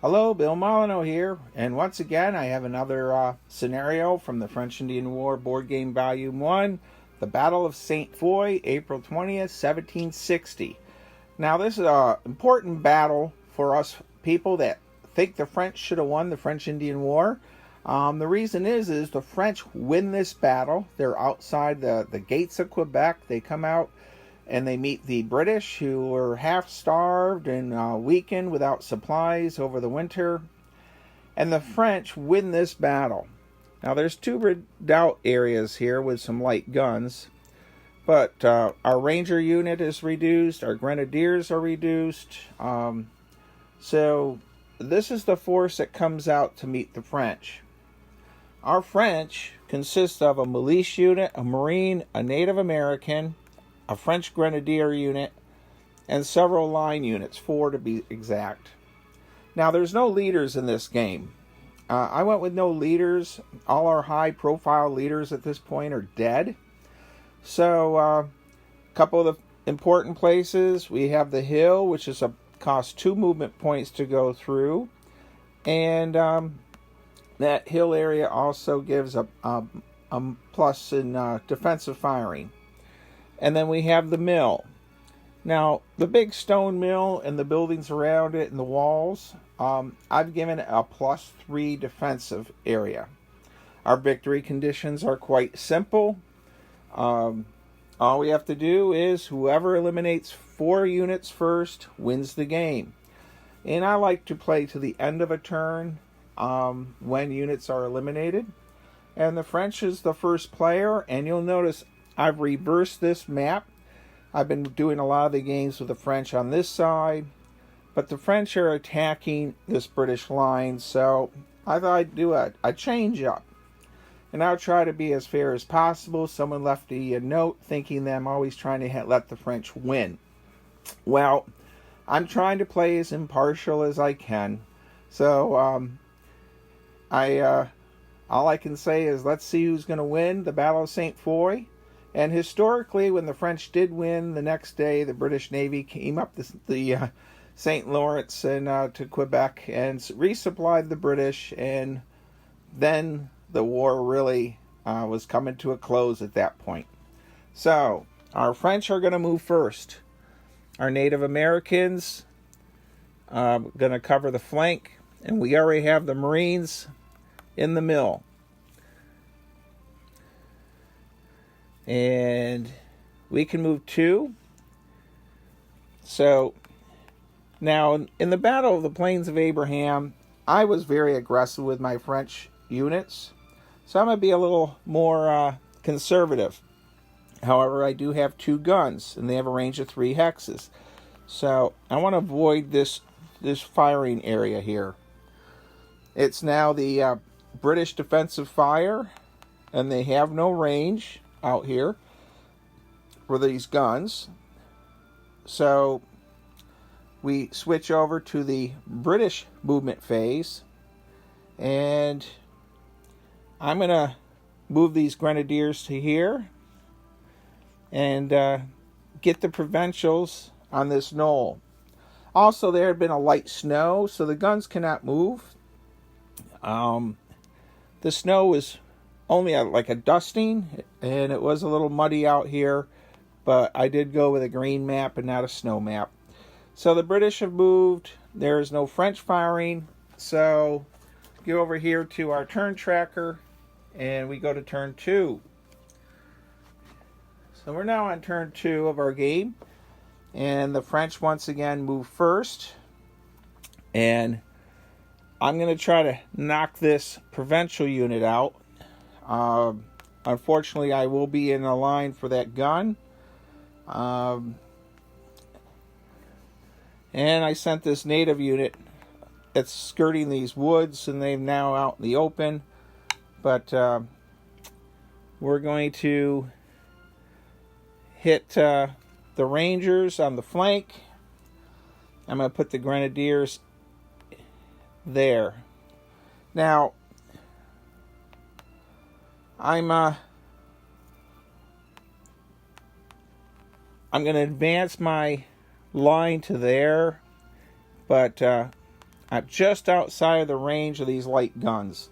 Hello, Bill Molyneux here, and once again I have another scenario from the French Indian War Board Game Volume 1, the Battle of Sainte-Foy, April 20th, 1760. Now this is an important battle for us people that think the French should have won the French Indian War. The reason is the French win this battle. They're outside the gates of Quebec. They come out and they meet the British, who were half starved and weakened without supplies over the winter. And the French win this battle. Now there's two redoubt areas here with some light guns. But our ranger unit is reduced. Our grenadiers are reduced. So this is the force that comes out to meet the French. Our French consists of a militia unit, a Marine, a Native American, a French Grenadier unit, and several line units, 4 to be exact. Now, there's no leaders in this game. I went with no leaders. All our high-profile leaders at this point are dead. So, a couple of the important places. We have the hill, which is costs 2 movement points to go through. And that hill area also gives a plus in defensive firing. And then we have the mill. Now, the big stone mill and the buildings around it and the walls, I've given it a +3 defensive area. Our victory conditions are quite simple. All we have to do is whoever eliminates 4 units first wins the game. And I like to play to the end of a turn when units are eliminated. And the French is the first player, and you'll notice I've reversed this map. I've been doing a lot of the games with the French on this side, but the French are attacking this British line, so I thought I'd do a change up. And I'll try to be as fair as possible. Someone left a note thinking that I'm always trying to let the French win. Well, I'm trying to play as impartial as I can. So all I can say is let's see who's going to win the Battle of Sainte-Foy. And historically, when the French did win, the next day the British Navy came up the St. Lawrence and to Quebec and resupplied the British, and then the war really was coming to a close at that point. So our French are going to move first. Our Native Americans are going to cover the flank, and we already have the Marines in the mill. And we can move 2. So now in the Battle of the Plains of Abraham, I was very aggressive with my French units. So I'm going to be a little more conservative. However, I do have 2 guns, and they have a range of 3 hexes. So I want to avoid this firing area here. It's now the British defensive fire, and they have no range out here for these guns. So we switch over to the British movement phase, and I'm going to move these grenadiers to here and get the provincials on this knoll. Also, there had been a light snow, so the guns cannot move. The snow was only like a dusting, and it was a little muddy out here, but I did go with a green map and not a snow map. So the British have moved. There is no French firing, so go over here to our turn tracker, and we go to turn 2. So we're now on turn 2 of our game, and the French once again move first, and I'm going to try to knock this provincial unit out. Unfortunately, I will be in a line for that gun. And I sent this native unit that's skirting these woods, and they're now out in the open. But we're going to hit the Rangers on the flank. I'm going to put the Grenadiers there. Now, I'm going to advance my line to there, but just outside of the range of these light guns.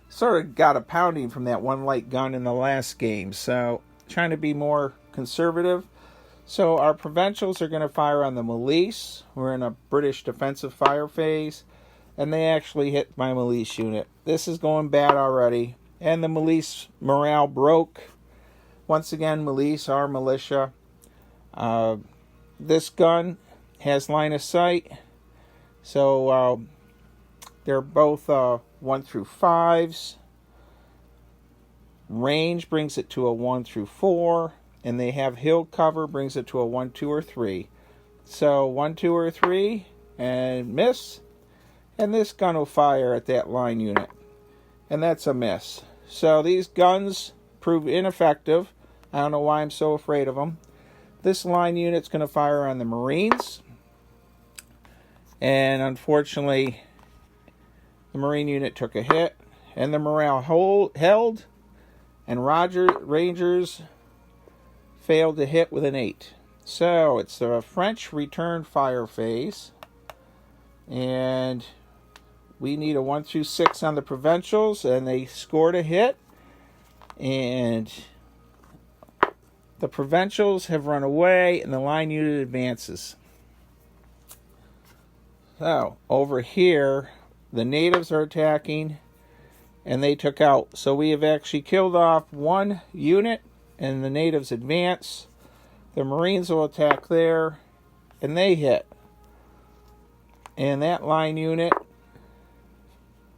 Sort of got a pounding from that one light gun in the last game, so trying to be more conservative. So our provincials are going to fire on the Milice. We're in a British defensive fire phase, and they actually hit my Milice unit. This is going bad already, and the Milice morale broke. Once again, Milice, our militia. This gun has line of sight, so they're both 1 through 5s. Range brings it to a 1 through 4, and they have hill cover, brings it to a 1, 2, or 3. So 1, 2, or 3, and miss, and this gun will fire at that line unit, and that's a miss. So these guns prove ineffective. I don't know why I'm so afraid of them. This line unit's going to fire on the Marines, and unfortunately the Marine unit took a hit, and the morale held, and Rangers failed to hit with an 8. So it's the French return fire phase, and we need a 1 through 6 on the provincials, and they scored a hit, and the provincials have run away, and the line unit advances. So over here, the natives are attacking, and they took out. So we have actually killed off one unit, and the natives advance. The Marines will attack there, and they hit. And that line unit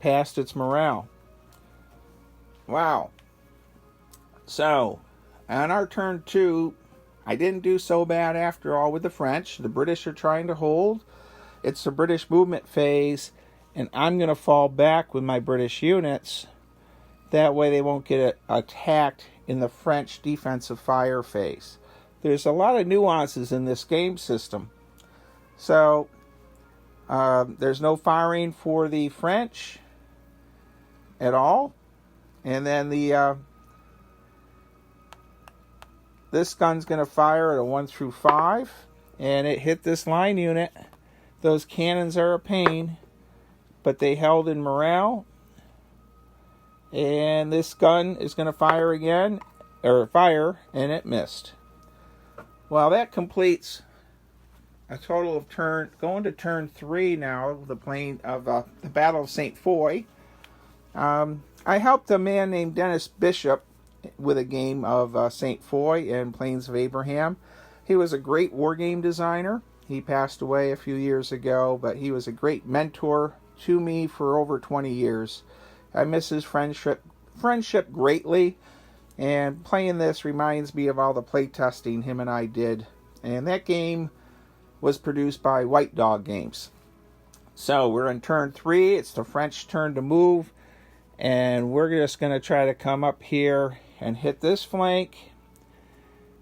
passed its morale. Wow. So, on our turn 2, I didn't do so bad after all with the French. The British are trying to hold. It's the British movement phase, and I'm going to fall back with my British units. That way they won't get attacked in the French defensive fire phase. There's a lot of nuances in this game system. So, there's no firing for the French at all. And then this gun's going to fire at a 1 through 5. And it hit this line unit. Those cannons are a pain, but they held in morale. And this gun is going to fire again, and it missed. Well, that completes a total of going to turn 3 now, the Battle of Sainte-Foy. I helped a man named Dennis Bishop with a game of Sainte-Foy and Plains of Abraham. He was a great wargame designer. He passed away a few years ago, but he was a great mentor to me for over 20 years. I miss his friendship greatly, and playing this reminds me of all the play testing him and I did. And that game was produced by White Dog Games. So we're in turn 3. It's the French turn to move, and we're just going to try to come up here and hit this flank,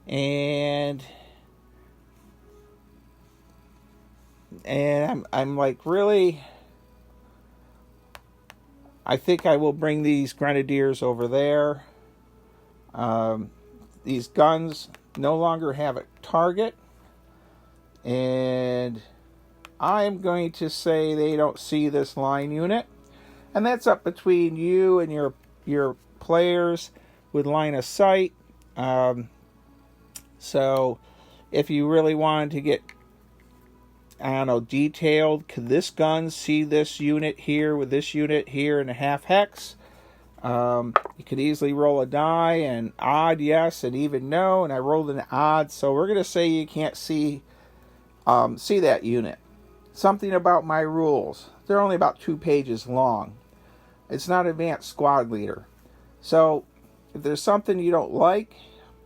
and I'm like, really, I think I will bring these grenadiers over there. These guns no longer have a target, and I'm going to say they don't see this line unit, and that's up between you and your players with line of sight. So if you really wanted to get, I don't know, detailed, could this gun see this unit here with this unit here in a half hex? You could easily roll a die, and odd yes and even no, and I rolled an odd, so we're going to say you can't see that unit. Something about my rules. They're only about 2 pages long. It's not advanced squad leader. So if there's something you don't like,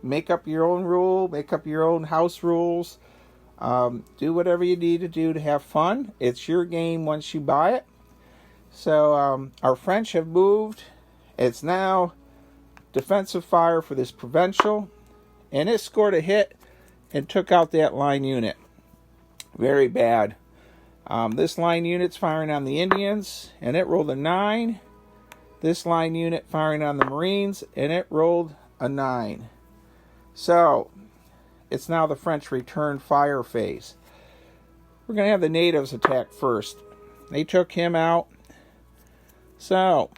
make up your own rule, make up your own house rules. Do whatever you need to do to have fun. It's your game once you buy it. So our French have moved. It's now defensive fire for this provincial, and it scored a hit and took out that line unit. Very bad. This line unit's firing on the Indians, and it rolled a 9. This line unit firing on the Marines, and it rolled a 9. So it's now the French return fire phase. We're going to have the natives attack first. They took him out. So,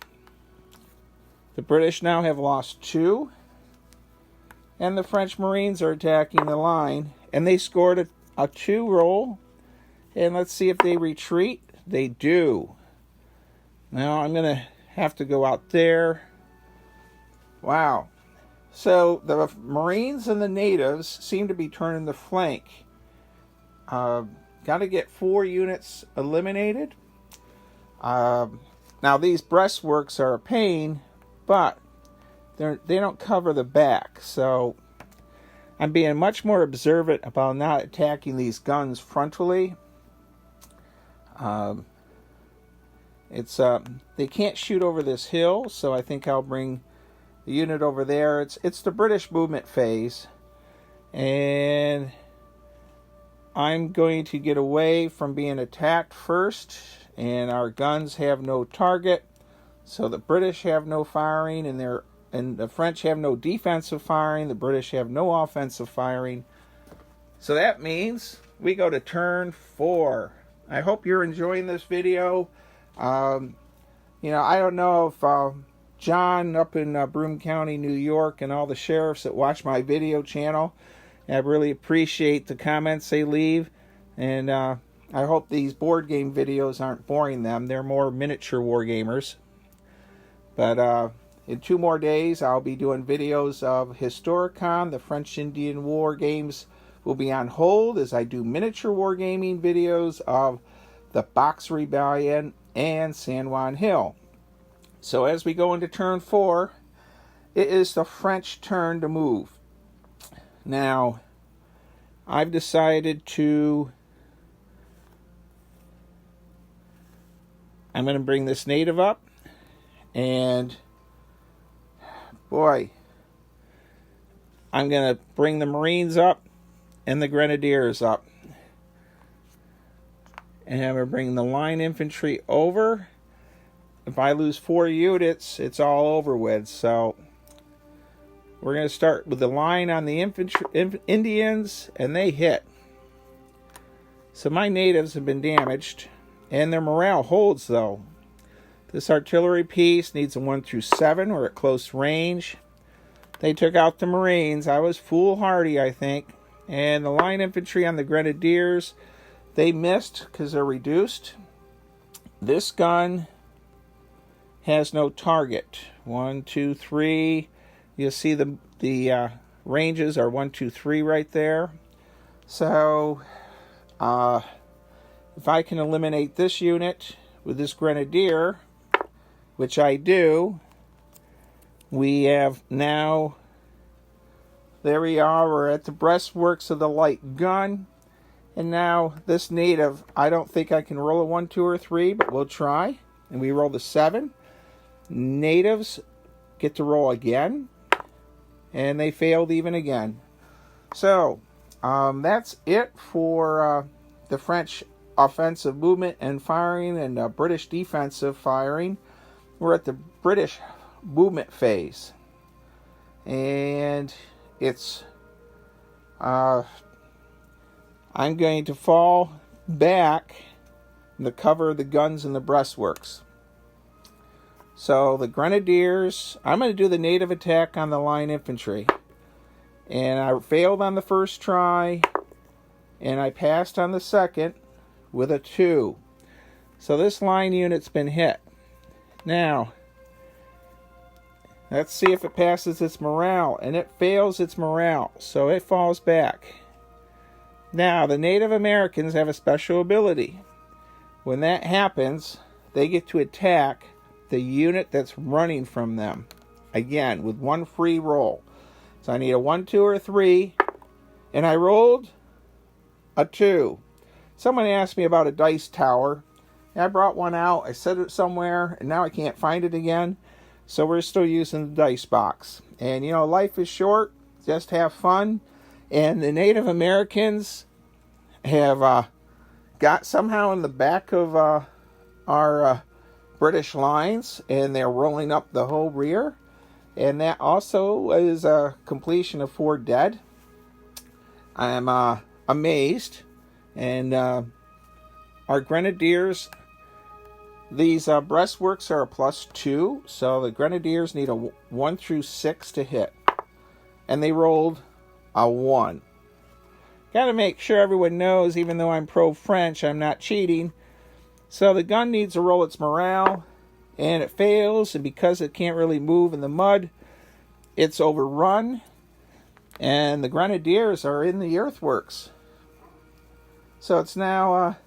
the British now have lost 2. And the French Marines are attacking the line. And they scored a 2 roll. And let's see if they retreat. They do. Now I'm going to have to go out there. Wow. So the Marines and the natives seem to be turning the flank. Got to get 4 units eliminated. Now these breastworks are a pain, but they don't cover the back. So I'm being much more observant about not attacking these guns frontally. They can't shoot over this hill, so I think I'll bring the unit over there. It's the British movement phase, and I'm going to get away from being attacked first, and our guns have no target, so the British have no firing, and the French have no defensive firing. The British have no offensive firing. So that means we go to turn 4. I hope you're enjoying this video. I don't know if John up in Broome County, New York, and all the sheriffs that watch my video channel, I really appreciate the comments they leave. And I hope these board game videos aren't boring them. They're more miniature war gamers. But in 2 more days, I'll be doing videos of Historicon. The French Indian War games will be on hold as I do miniature wargaming videos of the Box Rebellion and San Juan Hill. So as we go into turn 4, it is the French turn to move. Now, I've decided I'm going to bring this native up, and boy, I'm going to bring the Marines up and the Grenadiers up. And I'm going to bring the line infantry over. If I lose 4 units, it's all over with. So we're going to start with the line on the Indians, and they hit. So my natives have been damaged, and their morale holds, though. This artillery piece needs a 1 through 7. We're at close range. They took out the Marines. I was foolhardy, I think. And the line infantry on the Grenadiers, they missed because they're reduced. This gun has no target. 1, 2, 3. You'll see the ranges are 1, 2, 3 right there. So if I can eliminate this unit with this Grenadier, which I do, we have now, there we are, we're at the breastworks of the light gun. And now this native, I don't think I can roll a 1, 2, or 3, but we'll try. And we roll the 7. Natives get to roll again, and they failed even again. So that's it for the French offensive movement and firing and British defensive firing. We're at the British movement phase, and it's I'm going to fall back in the cover of the guns and the breastworks. So the Grenadiers, I'm going to do the native attack on the line infantry. And I failed on the first try, and I passed on the second with a 2. So this line unit's been hit. Now, let's see if it passes its morale, and it fails its morale, so it falls back. Now, the Native Americans have a special ability. When that happens, they get to attack the unit that's running from them. Again, with 1 free roll. So I need a 1, 2, or 3. And I rolled a 2. Someone asked me about a dice tower. I brought one out. I set it somewhere, and now I can't find it again. So we're still using the dice box. And, life is short. Just have fun. And the Native Americans have got somehow in the back of our British lines, and they're rolling up the whole rear. And that also is a completion of 4 dead. I am amazed. And our Grenadiers These breastworks are a +2, so the Grenadiers need a 1 through 6 to hit. And they rolled a 1. Gotta make sure everyone knows, even though I'm pro-French, I'm not cheating. So the gun needs to roll its morale, and it fails, and because it can't really move in the mud, it's overrun, and the Grenadiers are in the earthworks. So it's now,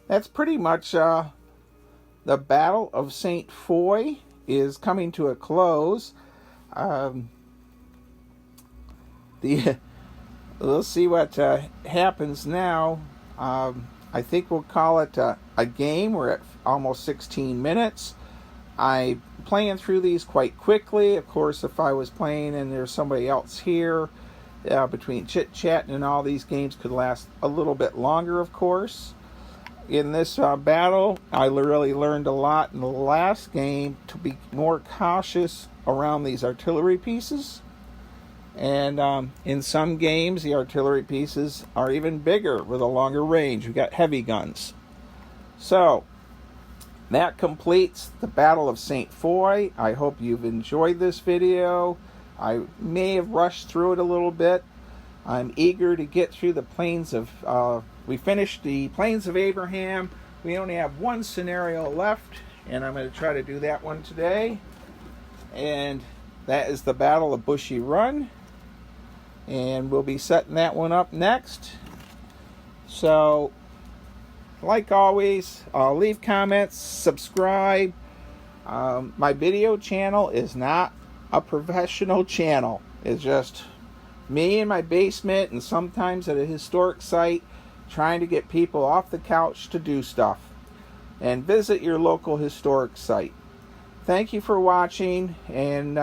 that's pretty much, the Battle of Sainte-Foy is coming to a close. We'll see what happens now. I think we'll call it a game. We're at almost 16 minutes. I'm playing through these quite quickly. Of course, if I was playing and there's somebody else here, between chit-chatting and all, these games could last a little bit longer, of course. In this battle, I really learned a lot in the last game to be more cautious around these artillery pieces. And in some games, the artillery pieces are even bigger with a longer range. We've got heavy guns. So, that completes the Battle of Sainte-Foy. I hope you've enjoyed this video. I may have rushed through it a little bit. I'm eager to get through the Plains of... we finished the Plains of Abraham. We only have one scenario left, and I'm going to try to do that one today. And that is the Battle of Bushy Run. And we'll be setting that one up next. So, like always, leave comments, subscribe. My video channel is not a professional channel. It's just me in my basement and sometimes at a historic site trying to get people off the couch to do stuff. And visit your local historic site. Thank you for watching, and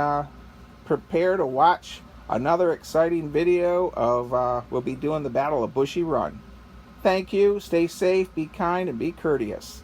prepare to watch another exciting video of, we'll be doing the Battle of Bushy Run. Thank you, stay safe, be kind, and be courteous.